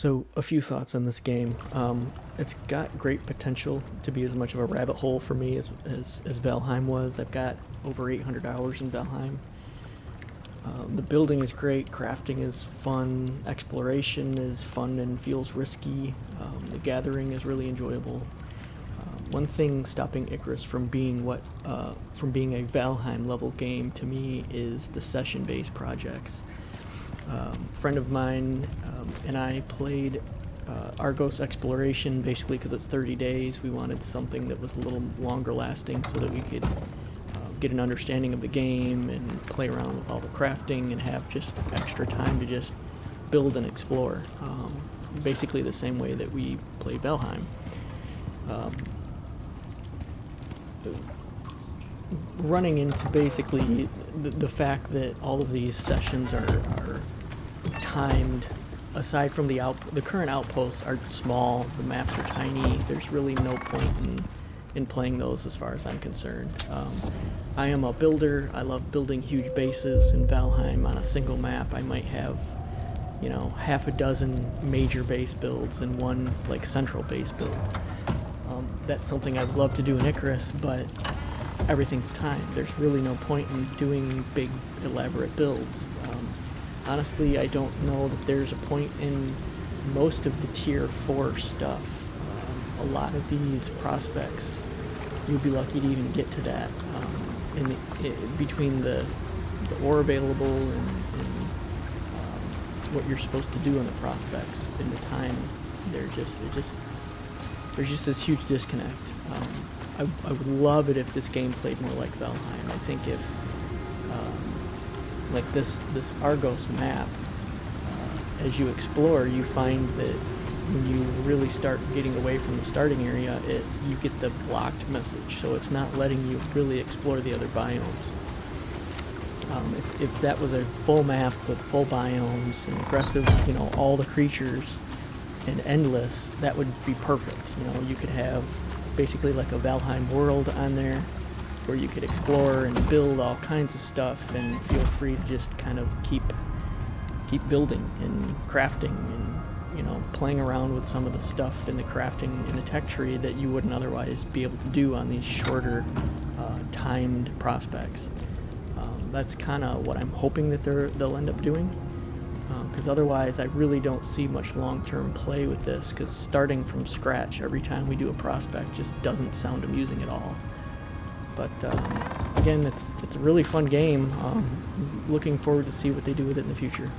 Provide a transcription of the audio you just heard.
So, a few thoughts on this game. It's got great potential to be as much of a rabbit hole for me as Valheim was. I've got over 800 hours in Valheim. The building is great, crafting is fun, exploration is fun and feels risky, the gathering is really enjoyable. One thing stopping Icarus from being from being a Valheim level game to me is the session-based projects. A friend of mine and I played Argos exploration basically because it's 30 days. We wanted something that was a little longer lasting so that we could get an understanding of the game and play around with all the crafting and have just extra time to just build and explore. Basically the same way that we play Valheim. Running into basically the fact that all of these sessions are timed. Aside from the current outposts are small, the maps are tiny, there's really no point in playing those as far as I'm concerned. I am a builder. I love building huge bases in Valheim on a single map. I might have, half a dozen major base builds and one like central base build. That's something I'd love to do in Icarus, but everything's timed. There's really no point in doing big elaborate builds. Honestly, I don't know that there's a point in most of the tier 4 stuff. A lot of these prospects, you'd be lucky to even get to that. Between the ore available and what you're supposed to do on the prospects and the time, there's just this huge disconnect. I would love it if this game played more like Valheim. I think if like this Argos map, as you explore, you find that when you really start getting away from the starting area, you get the blocked message, so it's not letting you really explore the other biomes. If that was a full map with full biomes and aggressive, all the creatures and endless, that would be perfect. You could have basically like a Valheim world on there where you could explore and build all kinds of stuff and feel free to just kind of keep building and crafting and playing around with some of the stuff in the crafting in the tech tree that you wouldn't otherwise be able to do on these shorter timed prospects. That's kind of what I'm hoping that they'll end up doing, because otherwise I really don't see much long-term play with this, because starting from scratch every time we do a prospect just doesn't sound amusing at all. But again, it's a really fun game. Looking forward to see what they do with it in the future.